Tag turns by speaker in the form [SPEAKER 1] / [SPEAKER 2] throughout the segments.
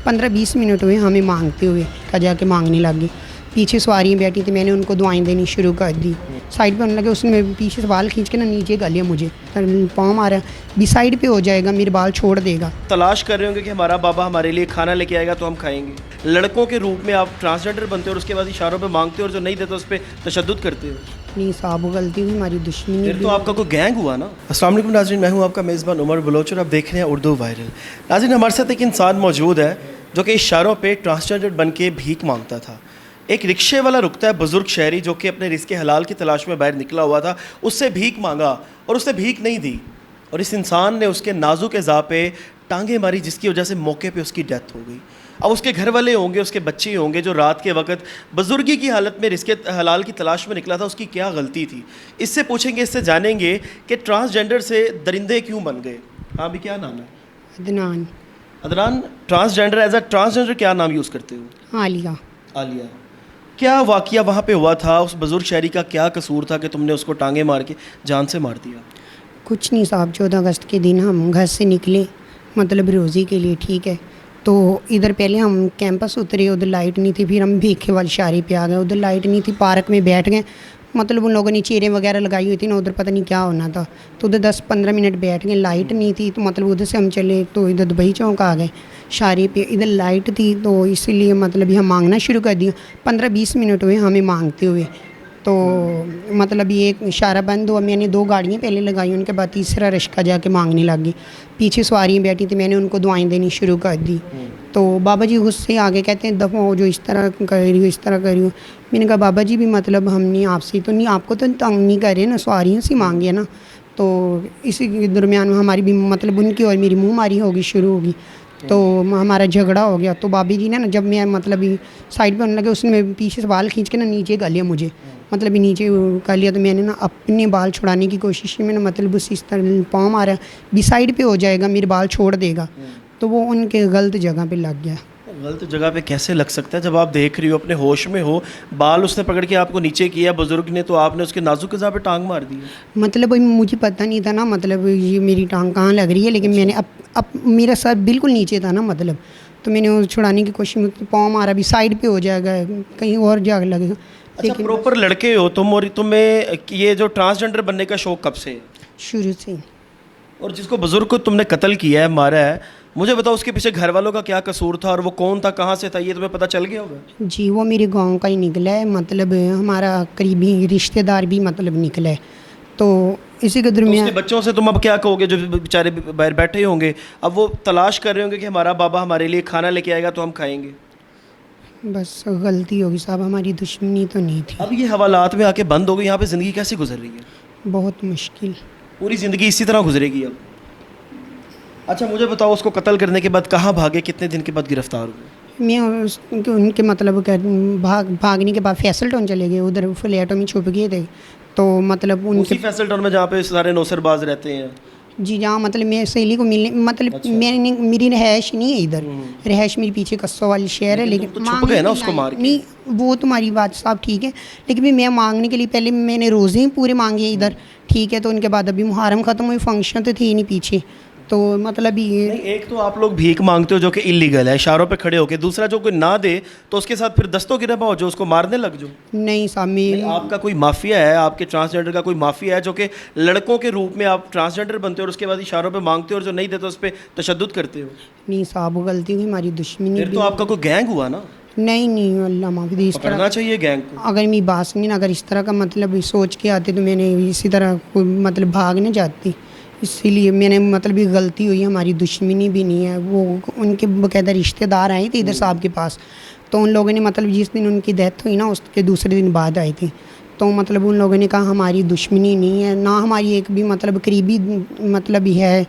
[SPEAKER 1] 15-20 minute हुए हमें मांगते हुए, का जाके मांगने लग गई। पीछे सवारियाँ बैठी थी, मैंने उनको दुआएं देनी शुरू कर दी। साइड पे होने लगे, उसने पीछे से बाल खींच के ना नीचे कर लिया मुझे, पाँव मारा, भी साइड पे हो जाएगा, मेरे बाल छोड़ देगा।
[SPEAKER 2] तलाश कर रहे होंगे कि हमारा बाबा हमारे लिए खाना लेके आएगा तो हम खाएंगे। लड़कों के रूप में आप ट्रांसजेंडर बनते हो और उसके बाद इशारों पे मांगते हो और जो नहीं देते उस पर तशद्दुद करते हो।
[SPEAKER 1] नहीं साहब, गलती हुई, हमारी दुश्मनी।
[SPEAKER 2] फिर तो आपका कोई गैंग हुआ ना। अस्सलाम वालेकुम नाज़रीन, मैं हूँ आपका मेज़बान उमर बलोच और आप देख रहे हैं उर्दू वायरल। नाज़रीन, हमारे साथ एक इंसान मौजूद है जो कि इशारों पे ट्रांसजेंडर बन के भीख मांगता था। एक रिक्शे वाला रुकता है, बुज़ुर्ग शहरी जो कि अपने रिज़्क़े हलाल की तलाश में बाहर निकला हुआ था, उससे भीख मांगा और उसने भीख नहीं दी और इस इंसान ने उसके नाजुक एज़ा पे टांगे मारी, जिसकी वजह से मौके पे उसकी डेथ हो गई। अब उसके घर वाले होंगे, उसके बच्चे होंगे जो रात के वक्त बुजुर्गी की हालत में रिज़्क़े हलाल की तलाश में निकला था, उसकी क्या गलती थी, इससे पूछेंगे, इससे जानेंगे कि ट्रांसजेंडर से दरिंदे क्यों बन गए। हाँ भी, क्या नाम है?
[SPEAKER 1] Adnan.
[SPEAKER 2] Adnan, transgender, as a transgender क्या नाम यूज़ करते हो?
[SPEAKER 1] आलिया।
[SPEAKER 2] आलिया, क्या वाक़या वहाँ पे हुआ था? उस बुजुर्ग शहरी का क्या कसूर था कि तुमने उसको टांगे मार के जान से मार दिया?
[SPEAKER 1] कुछ नहीं साहब, 14 अगस्त के दिन हम घर से निकले, मतलब रोज़ी के लिए, ठीक है। तो इधर पहले हम कैंपस उतरे, उधर लाइट नहीं थी, फिर हम भीखे वाली शारी पे आ गए, उधर लाइट नहीं थी, पार्क में बैठ गए, मतलब उन लोगों ने चेयरें वगैरह लगाई हुई थी ना, उधर पता नहीं क्या होना था, तो उधर 10-15 मिनट बैठ गए, लाइट नहीं थी, तो मतलब उधर से हम चले तो इधर दुबई चौक आ गए शारी पे, इधर लाइट थी, तो इसीलिए मतलब हम मांगना शुरू कर दिया। 15-20 मिनट हुए हमें मांगते हुए, तो मतलब ये एक इशारा बंद हुआ, मैंने 2 गाड़ियाँ पहले लगाई, उनके बाद तीसरा रिश्का जाके मांगने लग गई। पीछे सवारियाँ बैठी थी, मैंने उनको दुआएं देनी शुरू कर दी। तो बाबा जी गुस्से आगे कहते हैं, दफ़ा हो जो इस तरह कर रही हो, इस तरह कर रही हो। मैंने कहा बाबा जी भी मतलब हमने आपसे तो नहीं, आपको तो तंग नहीं कर रहे ना, सवारियों से मांगे ना। तो इसी के दरमियान में हमारी भी मतलब उनकी और मेरी मुँह मारी होगी शुरू होगी, तो हमारा झगड़ा हो गया। तो बाबी जी ने ना, जब मैं मतलब साइड पे होने लगे, उसने पीछे से बाल खींच के ना नीचे कर लिया मुझे, मतलब नीचे कर लिया। तो मैंने ना अपने बाल छुड़ाने की कोशिश की, मैंने मतलब उस इस तरह पाँव मारा, भी साइड पे हो जाएगा, मेरे बाल छोड़ देगा, तो वो उनके गलत जगह पे लग गया।
[SPEAKER 2] गलत जगह पे कैसे लग सकता है जब आप देख रही हो, अपने होश में हो, बाल उसने पकड़ के आपको नीचे किया बुजुर्ग ने, तो आपने उसके नाजुक एज़ा पे टांग मार दी?
[SPEAKER 1] मतलब मुझे पता नहीं था ना, मतलब ये मेरी टांग कहाँ लग रही है, लेकिन मैंने अब मेरा सर बिल्कुल नीचे था ना, मतलब तो मैंने वो छुड़ाने की कोशिश में पाँव मारा, भी साइड पे हो जाएगा, कहीं और जाकर लगेगा।
[SPEAKER 2] अच्छा, प्रॉपर लड़के हो तुम और तुम्हें ये जो ट्रांसजेंडर बनने का शौक़ कब से है?
[SPEAKER 1] शुरू से।
[SPEAKER 2] और जिसको बुजुर्ग को तुमने कत्ल किया है, मारा है, मुझे बताओ उसके पीछे घर वालों का क्या कसूर था और वो कौन था, कहाँ से था, ये तुम्हें पता चल गया होगा?
[SPEAKER 1] जी, वो मेरे गांव का ही निकला है, मतलब हमारा करीबी रिश्तेदार भी मतलब निकला है। तो इसी के
[SPEAKER 2] तो
[SPEAKER 1] दरमियान
[SPEAKER 2] उसके बच्चों से तुम अब क्या कहोगे जो बेचारे बाहर बैठे होंगे, अब वो तलाश कर रहे होंगे कि हमारा बाबा हमारे लिए खाना लेके आएगा तो हम खाएंगे?
[SPEAKER 1] बस गलती होगी साहब, हमारी दुश्मनी तो नहीं थी।
[SPEAKER 2] अब ये हवालात में आके बंद हो गई, यहाँ पे ज़िंदगी कैसे गुजर रही है?
[SPEAKER 1] बहुत मुश्किल।
[SPEAKER 2] पूरी ज़िंदगी इसी तरह गुजरेगी अब? अच्छा, मुझे बताओ, उसको कत्ल करने के बाद कहाँ भागे, कितने दिन के बाद गिरफ्तार हुए?
[SPEAKER 1] मैं उनके मतलब भागने के बाद फैसल टाउन चले गए, उधर फ्लैटों में छुप गए थे, तो मतलब
[SPEAKER 2] उसी
[SPEAKER 1] उनके
[SPEAKER 2] फैसल टाउन में जहाँ पे सारे नौसरबाज रहते हैं?
[SPEAKER 1] जी, जहाँ मतलब मैं सहेली को मिलने, मतलब
[SPEAKER 2] अच्छा।
[SPEAKER 1] मैंने मेरी रहायश नहीं है इधर, रहायश मेरे पीछे कस्सो वाली शहर है, लेकिन
[SPEAKER 2] तुम तो छुप गए ना उसको मार के।
[SPEAKER 1] नहीं, वो तुम्हारी बात साहब ठीक है, लेकिन भी मैं मांगने के लिए पहले मैंने रोज़े ही पूरे मांगे इधर, ठीक है। तो उनके बाद अभी मुहर्रम ख़त्म हुई, फंक्शन तो थी नहीं पीछे, तो मतलब ये
[SPEAKER 2] नहीं, एक तो आप लोग भीख मांगते हो जो कि इलीगल है, इशारों पे खड़े होके, दूसरा जो कोई ना दे तो उसके साथ फिर दस्तों गिरफ्तार हो जो उसको मारने लग जाओ।
[SPEAKER 1] नहीं साहब, मैं
[SPEAKER 2] आपका कोई माफिया है, आपके ट्रांसजेंडर का कोई माफिया है जो कि लड़कों के रूप में आप ट्रांसजेंडर बनते हो और उसके बाद इशारों पे मांगते हो और जो नहीं देते उस पर तशद्दुद करते हो?
[SPEAKER 1] नहीं साहब, गलती हुई, हमारी दुश्मनी।
[SPEAKER 2] फिर तो आपका कोई गैंग हुआ ना?
[SPEAKER 1] नहीं, अल्लाह माफ़ी दे, इस तरह
[SPEAKER 2] पकड़ना चाहिए गैंग को।
[SPEAKER 1] अगर मेरी बात सुनी ना, अगर इस तरह का मतलब सोच के आते तो मैंने इसी तरह कोई मतलब भाग नहीं जाती, इसीलिए मैंने मतलब ये गलती हुई, हमारी दुश्मनी भी नहीं है। वो उनके बाकायदा रिश्तेदार आए थे इधर साहब के पास, तो उन लोगों ने मतलब जिस दिन उनकी डेथ हुई ना, उसके दूसरे दिन बाद आए थे, तो मतलब उन लोगों ने कहा हमारी दुश्मनी नहीं है ना, हमारी एक भी मतलब करीबी मतलब है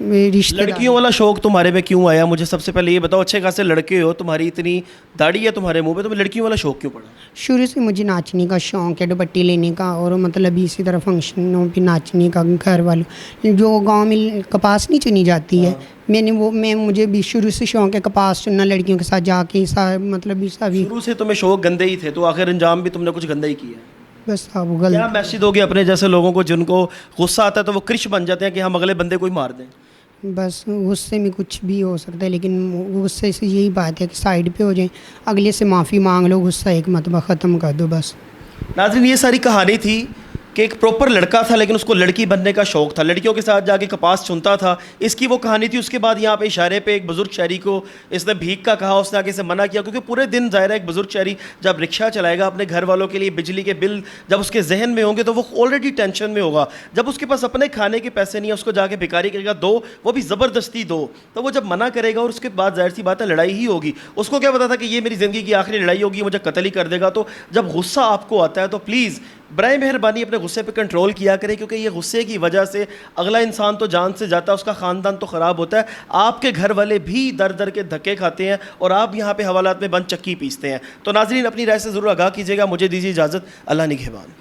[SPEAKER 1] रिश्तेदार।
[SPEAKER 2] लड़कियों वाला शौक तुम्हारे में क्यों आया, मुझे सबसे पहले ये बताओ। अच्छे खासे लड़के हो, तुम्हारी इतनी दाढ़ी है तुम्हारे मुंह पे, तुम्हें लड़कियों वाला शौक क्यों पड़ा?
[SPEAKER 1] शुरू से मुझे नाचने का शौक़ है, दुपट्टी लेने का, और मतलब इसी तरह फंक्शनों पे नाचने का। घर वालों जो गांव में कपास नहीं चुनी जाती है, मुझे भी शुरू से शौक़ है कपास चुनना, लड़कियों के साथ जाके मतलब सभी।
[SPEAKER 2] शुरू से तुम्हें शौक गंदे ही थे, तो आखिर अंजाम भी तुमने कुछ गंदा ही किया।
[SPEAKER 1] बस अब
[SPEAKER 2] क्या मैसेज दोगे अपने जैसे लोगों को जिनको गुस्सा आता है तो वो क्रिश बन जाते हैं कि हम अगले बंदे को ही मार दें?
[SPEAKER 1] بس غصے میں کچھ بھی ہو سکتا ہے، لیکن غصے سے یہی بات ہے کہ سائڈ پہ ہو جائیں، اگلے سے معافی مانگ لو، غصہ ایک مرتبہ ختم کر دو بس.
[SPEAKER 2] ناظرین یہ ساری کہانی تھی کہ ایک پراپر لڑکا تھا لیکن اس کو لڑکی بننے کا شوق تھا، لڑکیوں کے ساتھ جا کے کپاس چنتا تھا، اس کی وہ کہانی تھی. اس کے بعد یہاں پہ اشارے پہ ایک بزرگ شہری کو اس نے بھیک کا کہا، اس نے آگے سے منع کیا، کیونکہ پورے دن ظاہر ہے ایک بزرگ شہری جب رکشہ چلائے گا اپنے گھر والوں کے لیے بجلی کے بل جب اس کے ذہن میں ہوں گے تو وہ آلریڈی ٹینشن میں ہوگا. جب اس کے پاس اپنے کھانے کے پیسے نہیں ہیں، اس کو جا کے بھکاری کہے گا دو، وہ بھی زبردستی دو، تو وہ جب منع کرے گا اور اس کے بعد ظاہر سی بات ہے لڑائی ہی ہوگی. اس کو کیا پتا تھا کہ یہ میری زندگی کی آخری لڑائی ہوگی، مجھے قتل ہی کر دے گا. تو جب غصہ آپ کو آتا ہے تو پلیز برائے مہربانی اپنے غصے پہ کنٹرول کیا کریں، کیونکہ یہ غصے کی وجہ سے اگلا انسان تو جان سے جاتا ہے، اس کا خاندان تو خراب ہوتا ہے، آپ کے گھر والے بھی در در کے دھکے کھاتے ہیں اور آپ یہاں پہ حوالات میں بند چکی پیستے ہیں. تو ناظرین اپنی رائے سے ضرور آگاہ کیجیے گا. مجھے دیجیے اجازت. اللہ نگہبان.